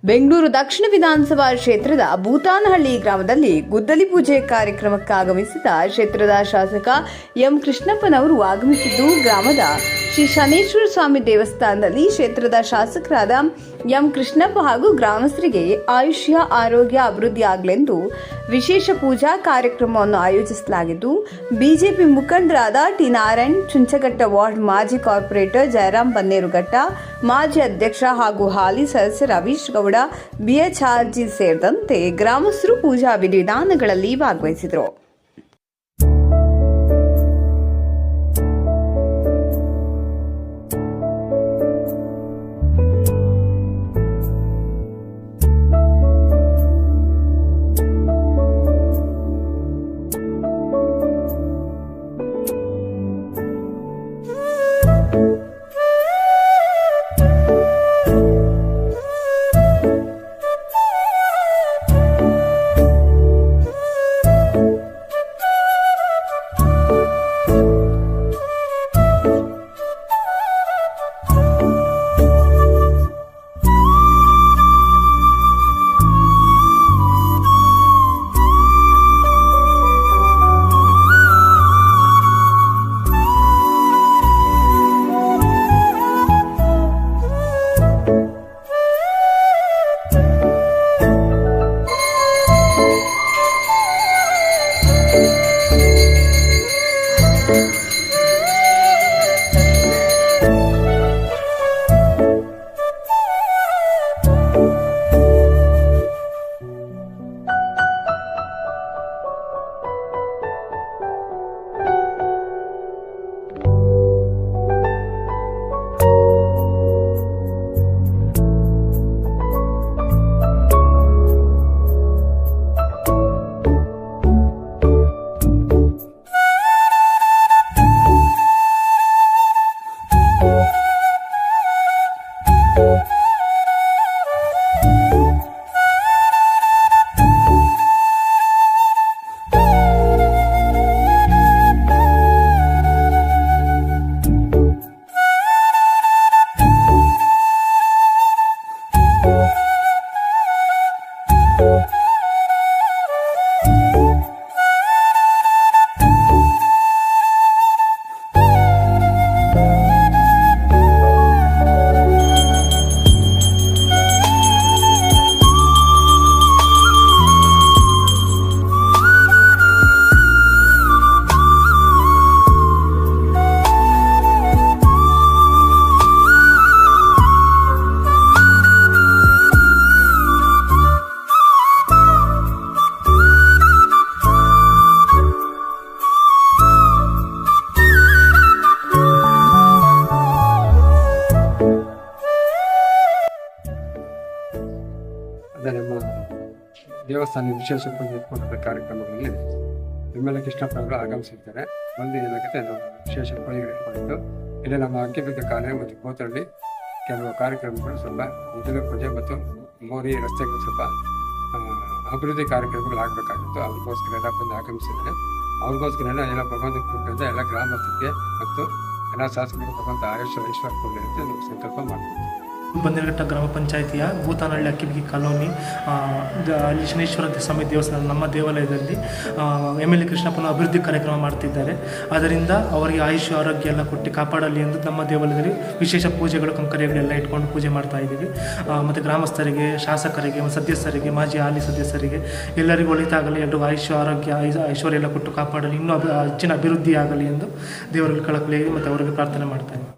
ಬೆಂಗಳೂರು ದಕ್ಷಿಣ ವಿಧಾನಸಭಾ ಕ್ಷೇತ್ರದ ಭೂತಾನಹಳ್ಳಿ ಗ್ರಾಮದಲ್ಲಿ ಗುದ್ದಲಿ ಪೂಜೆ ಕಾರ್ಯಕ್ರಮಕ್ಕೆ ಆಗಮಿಸಿದ ಕ್ಷೇತ್ರದ ಶಾಸಕ ಎಂ ಕೃಷ್ಣಪ್ಪನವರು ಆಗಮಿಸಿದ್ದು ಗ್ರಾಮದ ಶ್ರೀ ಶನೇಶ್ವರ ಸ್ವಾಮಿ ದೇವಸ್ಥಾನದಲ್ಲಿ ಕ್ಷೇತ್ರದ ಶಾಸಕರಾದ ಎಂ ಕೃಷ್ಣಪ್ಪ ಹಾಗೂ ಗ್ರಾಮಸ್ಥರಿಗೆ ಆಯುಷ್ಯ ಆರೋಗ್ಯ ಅಭಿವೃದ್ಧಿ ಆಗಲೆಂದು ವಿಶೇಷ ಪೂಜಾ ಕಾರ್ಯಕ್ರಮವನ್ನು ಆಯೋಜಿಸಲಾಗಿದ್ದು ಬಿಜೆಪಿ ಮುಖಂಡರಾದ ಟಿ ನಾರಾಯಣ್ ಚುಂಚಘಟ್ಟ ವಾರ್ಡ್ ಮಾಜಿ ಕಾರ್ಪೊರೇಟರ್ ಜಯರಾಮ್ ಬನ್ನೇರುಘಟ್ಟ ಮಾಜಿ ಅಧ್ಯಕ್ಷ ಹಾಗೂ ಹಾಲಿ ಸದಸ್ಯ ರವೀಶ್ ಗೌಡ ಬಿಎಚ್ಆರ್ಜಿ ಸೇರಿದಂತೆ ಗ್ರಾಮಸ್ಥರು ಪೂಜಾ ವಿಧಿವಿಧಾನಗಳಲ್ಲಿ ಭಾಗವಹಿಸಿದರು. ನಮ್ಮ ದೇವಸ್ಥಾನ ವಿಶೇಷ ಪೂಜೆ ಇಟ್ಕೊಂಡ ಕಾರ್ಯಕ್ರಮಗಳಲ್ಲಿ ಎಮ್.ಎಲ್.ಎ. ಕೃಷ್ಣಪ್ಪನವರು ಆಗಮಿಸಿದ್ದಾರೆ. ಒಂದು ಏನಾಗುತ್ತೆ ನಾವು ವಿಶೇಷ ಪೂಜೆಗಳು ಇಟ್ಕೊಂಡಿದ್ದು ಇಲ್ಲಿ ನಮ್ಮ ಅಂಕಿಬಿದ್ದ ಕಾಲೇ ಮತ್ತು ಕೋತಳ್ಳಿ ಕೆಲವು ಕಾರ್ಯಕ್ರಮಗಳು ಸ್ವಲ್ಪ ಮೊದಲ ಪೂಜೆ ಮತ್ತು ಮೋರಿ ರಸ್ತೆಗಳು ಸ್ವಲ್ಪ ಅಭಿವೃದ್ಧಿ ಕಾರ್ಯಕ್ರಮಗಳು ಆಗಬೇಕಾಗಿತ್ತು. ಅವ್ರಿಗೋಸ್ಕರ ಎಲ್ಲ ಬಂದು ಆಗಮಿಸಿದ್ದಾರೆ. ಅವ್ರಿಗೋಸ್ಕರ ಎಲ್ಲ ಭಗವಂತ ಕುರಿತ ಎಲ್ಲ ಗ್ರಾಮಸ್ಥರಿಗೆ ಮತ್ತು ಎಲ್ಲ ಶಾಸಕರಿಗೆ ಭಗವಂತ ಐಶ್ವರ್ಯ ಕೊಡಲಿ ಅಂತ ನಾವು ಸಂಕಲ್ಪ ಮಾಡ್ತೀವಿ. ಬನ್ನೇರುಘಟ್ಟ ಗ್ರಾಮ ಪಂಚಾಯಿತಿಯ ಭೂತಾನಹಳ್ಳಿ ಅಕ್ಕಿಬಿಗಿ ಕಾಲೋನಿ ಅಲ್ಲಿ ಶನೇಶ್ವರ ಸ್ವಾಮಿ ದೇವಸ್ಥಾನ ನಮ್ಮ ದೇವಾಲಯದಲ್ಲಿ ಎಮ್.ಎಲ್.ಎ. ಕೃಷ್ಣಪ್ಪನ ಅಭಿವೃದ್ಧಿ ಕಾರ್ಯಕ್ರಮ ಮಾಡ್ತಿದ್ದಾರೆ. ಅದರಿಂದ ಅವರಿಗೆ ಆಯುಷ್ಯ ಆರೋಗ್ಯ ಎಲ್ಲ ಕೊಟ್ಟು ಕಾಪಾಡಲಿ ಎಂದು ನಮ್ಮ ದೇವಾಲಯದಲ್ಲಿ ವಿಶೇಷ ಪೂಜೆಗಳು ಕಂಕರಿಗಳೆಲ್ಲ ಇಟ್ಕೊಂಡು ಪೂಜೆ ಮಾಡ್ತಾ ಇದ್ದೀವಿ. ಮತ್ತು ಗ್ರಾಮಸ್ಥರಿಗೆ, ಶಾಸಕರಿಗೆ, ಸದಸ್ಯರಿಗೆ, ಮಾಜಿ ಹಾಲಿ ಸದಸ್ಯರಿಗೆ ಎಲ್ಲರಿಗೂ ಒಳಿತಾಗಲಿ, ಎಲ್ಲರಿಗೂ ಆಯುಷ್ಯ ಆರೋಗ್ಯ ಐಶ್ವರ್ಯ ಎಲ್ಲ ಕೊಟ್ಟು ಕಾಪಾಡಲಿ, ಇನ್ನೂ ಹೆಚ್ಚಿನ ಅಭಿವೃದ್ಧಿ ಆಗಲಿ ಎಂದು ದೇವರಲ್ಲಿ ಕಳಕಳಿ ಮತ್ತು ಅವರಿಗೆ ಪ್ರಾರ್ಥನೆ ಮಾಡ್ತಾ ಇದ್ದೀವಿ.